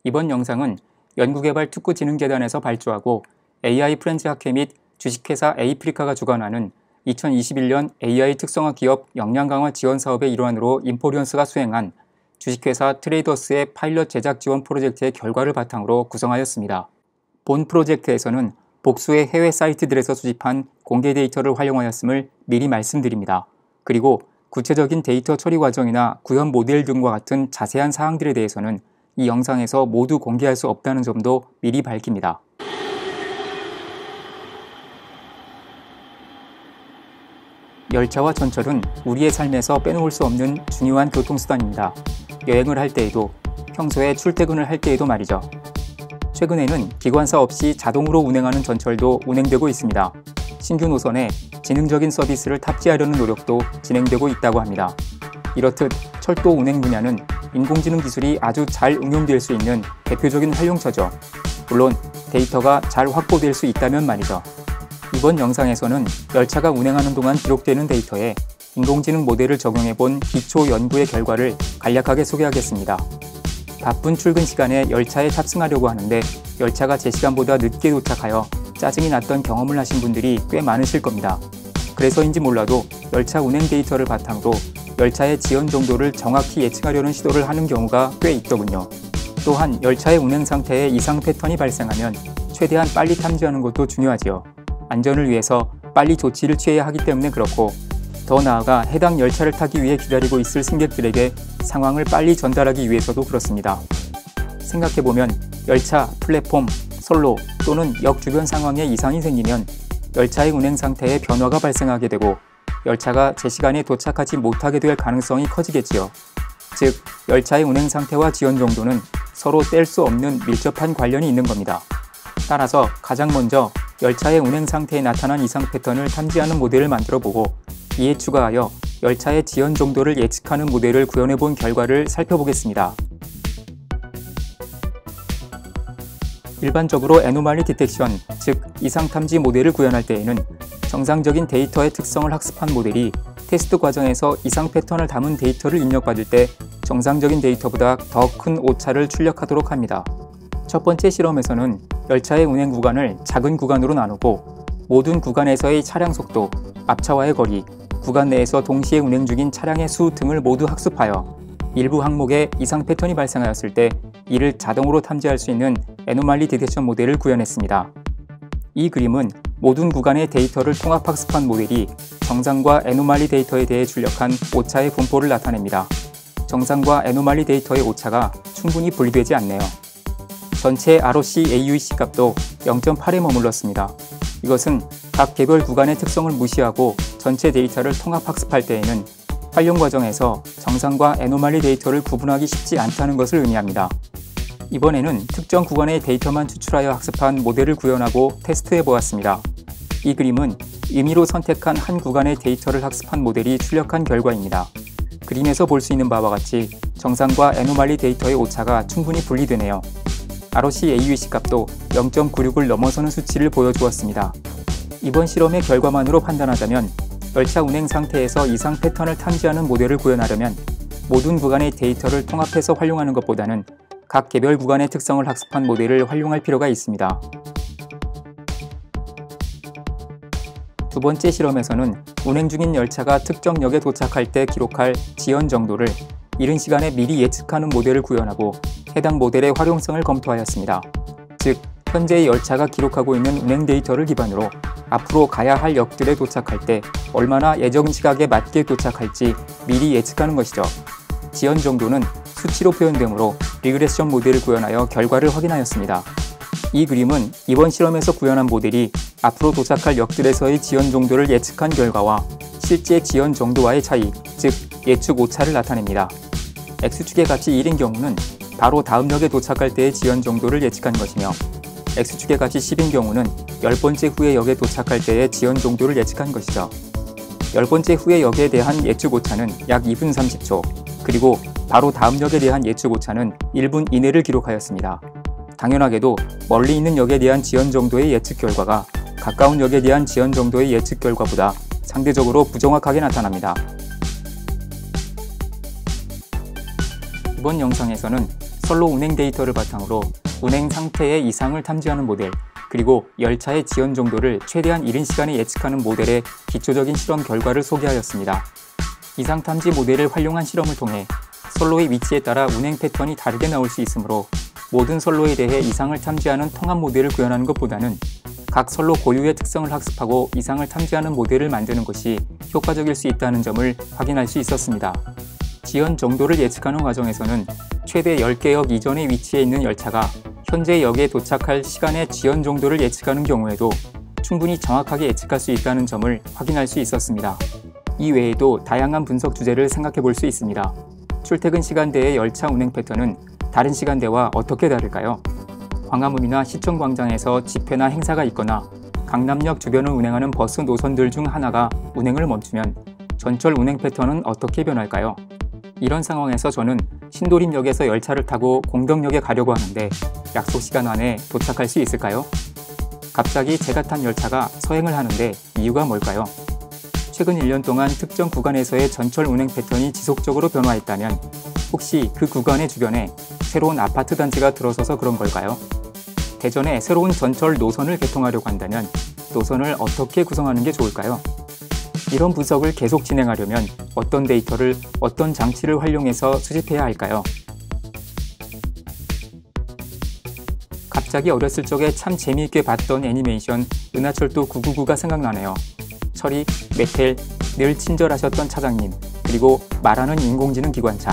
이번 영상은 연구개발특구진흥재단에서 발주하고 AI 프렌즈 학회 및 주식회사 에이프리카가 주관하는 2021년 AI 특성화 기업 역량 강화 지원 사업의 일환으로 인포리언스가 수행한 주식회사 트레이더스의 파일럿 제작 지원 프로젝트의 결과를 바탕으로 구성하였습니다. 본 프로젝트에서는 복수의 해외 사이트들에서 수집한 공개 데이터를 활용하였음을 미리 말씀드립니다. 그리고 구체적인 데이터 처리 과정이나 구현 모델 등과 같은 자세한 사항들에 대해서는 이 영상에서 모두 공개할 수 없다는 점도 미리 밝힙니다. 열차와 전철은 우리의 삶에서 빼놓을 수 없는 중요한 교통수단입니다. 여행을 할 때에도, 평소에 출퇴근을 할 때에도 말이죠. 최근에는 기관사 없이 자동으로 운행하는 전철도 운행되고 있습니다. 신규 노선에 지능적인 서비스를 탑재하려는 노력도 진행되고 있다고 합니다. 이렇듯 철도 운행 분야는 인공지능 기술이 아주 잘 응용될 수 있는 대표적인 활용처죠. 물론 데이터가 잘 확보될 수 있다면 말이죠. 이번 영상에서는 열차가 운행하는 동안 기록되는 데이터에 인공지능 모델을 적용해본 기초 연구의 결과를 간략하게 소개하겠습니다. 바쁜 출근 시간에 열차에 탑승하려고 하는데 열차가 제 시간보다 늦게 도착하여 짜증이 났던 경험을 하신 분들이 꽤 많으실 겁니다. 그래서인지 몰라도 열차 운행 데이터를 바탕으로 열차의 지연 정도를 정확히 예측하려는 시도를 하는 경우가 꽤 있더군요. 또한 열차의 운행 상태에 이상 패턴이 발생하면 최대한 빨리 탐지하는 것도 중요하지요. 안전을 위해서 빨리 조치를 취해야 하기 때문에 그렇고, 더 나아가 해당 열차를 타기 위해 기다리고 있을 승객들에게 상황을 빨리 전달하기 위해서도 그렇습니다. 생각해보면 열차, 플랫폼, 선로 또는 역 주변 상황에 이상이 생기면 열차의 운행 상태에 변화가 발생하게 되고 열차가 제 시간에 도착하지 못하게 될 가능성이 커지겠지요. 즉, 열차의 운행 상태와 지연 정도는 서로 뗄 수 없는 밀접한 관련이 있는 겁니다. 따라서 가장 먼저 열차의 운행 상태에 나타난 이상 패턴을 탐지하는 모델을 만들어보고 이에 추가하여 열차의 지연 정도를 예측하는 모델을 구현해본 결과를 살펴보겠습니다. 일반적으로 애노말리 디텍션, 즉 이상 탐지 모델을 구현할 때에는 정상적인 데이터의 특성을 학습한 모델이 테스트 과정에서 이상 패턴을 담은 데이터를 입력받을 때 정상적인 데이터보다 더 큰 오차를 출력하도록 합니다. 첫 번째 실험에서는 열차의 운행 구간을 작은 구간으로 나누고 모든 구간에서의 차량 속도, 앞차와의 거리, 구간 내에서 동시에 운행 중인 차량의 수 등을 모두 학습하여 일부 항목에 이상 패턴이 발생하였을 때 이를 자동으로 탐지할 수 있는 애노말리 디텍션 모델을 구현했습니다. 이 그림은 모든 구간의 데이터를 통합 학습한 모델이 정상과 애노말리 데이터에 대해 출력한 오차의 분포를 나타냅니다. 정상과 애노말리 데이터의 오차가 충분히 분리되지 않네요. 전체 ROC AUC 값도 0.8에 머물렀습니다. 이것은 각 개별 구간의 특성을 무시하고 전체 데이터를 통합 학습할 때에는 활용 과정에서 정상과 애노말리 데이터를 구분하기 쉽지 않다는 것을 의미합니다. 이번에는 특정 구간의 데이터만 추출하여 학습한 모델을 구현하고 테스트해 보았습니다. 이 그림은 임의로 선택한 한 구간의 데이터를 학습한 모델이 출력한 결과입니다. 그림에서 볼 수 있는 바와 같이 정상과 애노말리 데이터의 오차가 충분히 분리되네요. ROC AUC 값도 0.96을 넘어서는 수치를 보여주었습니다. 이번 실험의 결과만으로 판단하자면 열차 운행 상태에서 이상 패턴을 탐지하는 모델을 구현하려면 모든 구간의 데이터를 통합해서 활용하는 것보다는 각 개별 구간의 특성을 학습한 모델을 활용할 필요가 있습니다. 두 번째 실험에서는 운행 중인 열차가 특정 역에 도착할 때 기록할 지연 정도를 이른 시간에 미리 예측하는 모델을 구현하고 해당 모델의 활용성을 검토하였습니다. 즉, 현재 열차가 기록하고 있는 운행 데이터를 기반으로 앞으로 가야 할 역들에 도착할 때 얼마나 예정 시각에 맞게 도착할지 미리 예측하는 것이죠. 지연 정도는 수치로 표현되므로 리그레션 모델을 구현하여 결과를 확인하였습니다. 이 그림은 이번 실험에서 구현한 모델이 앞으로 도착할 역들에서의 지연 정도를 예측한 결과와 실제 지연 정도와의 차이, 즉 예측 오차를 나타냅니다. X축의 값이 1인 경우는 바로 다음 역에 도착할 때의 지연 정도를 예측한 것이며 X축의 값이 10인 경우는 10번째 후의 역에 도착할 때의 지연 정도를 예측한 것이죠. 10번째 후의 역에 대한 예측 오차는 약 2분 30초, 그리고 바로 다음 역에 대한 예측 오차는 1분 이내를 기록하였습니다. 당연하게도 멀리 있는 역에 대한 지연 정도의 예측 결과가 가까운 역에 대한 지연 정도의 예측 결과보다 상대적으로 부정확하게 나타납니다. 이번 영상에서는 선로 운행 데이터를 바탕으로 운행 상태의 이상을 탐지하는 모델, 그리고 열차의 지연 정도를 최대한 이른 시간에 예측하는 모델의 기초적인 실험 결과를 소개하였습니다. 이상 탐지 모델을 활용한 실험을 통해 선로의 위치에 따라 운행 패턴이 다르게 나올 수 있으므로 모든 선로에 대해 이상을 탐지하는 통합 모델을 구현하는 것보다는 각 선로 고유의 특성을 학습하고 이상을 탐지하는 모델을 만드는 것이 효과적일 수 있다는 점을 확인할 수 있었습니다. 지연 정도를 예측하는 과정에서는 최대 10개 역 이전의 위치에 있는 열차가 현재 역에 도착할 시간의 지연 정도를 예측하는 경우에도 충분히 정확하게 예측할 수 있다는 점을 확인할 수 있었습니다. 이 외에도 다양한 분석 주제를 생각해 볼 수 있습니다. 출퇴근 시간대의 열차 운행 패턴은 다른 시간대와 어떻게 다를까요? 광화문이나 시청광장에서 집회나 행사가 있거나 강남역 주변을 운행하는 버스 노선들 중 하나가 운행을 멈추면 전철 운행 패턴은 어떻게 변할까요? 이런 상황에서 저는 신도림역에서 열차를 타고 공덕역에 가려고 하는데 약속 시간 안에 도착할 수 있을까요? 갑자기 제가 탄 열차가 서행을 하는데 이유가 뭘까요? 최근 1년 동안 특정 구간에서의 전철 운행 패턴이 지속적으로 변화했다면 혹시 그 구간의 주변에 새로운 아파트 단지가 들어서서 그런 걸까요? 대전에 새로운 전철 노선을 개통하려고 한다면 노선을 어떻게 구성하는 게 좋을까요? 이런 분석을 계속 진행하려면 어떤 데이터를 어떤 장치를 활용해서 수집해야 할까요? 갑자기 어렸을 적에 참 재미있게 봤던 애니메이션 은하철도 999가 생각나네요. 철이, 메텔, 늘 친절하셨던 차장님, 그리고 말하는 인공지능 기관차.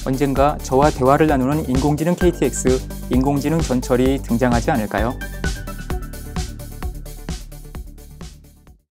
언젠가 저와 대화를 나누는 인공지능 KTX, 인공지능 전철이 등장하지 않을까요?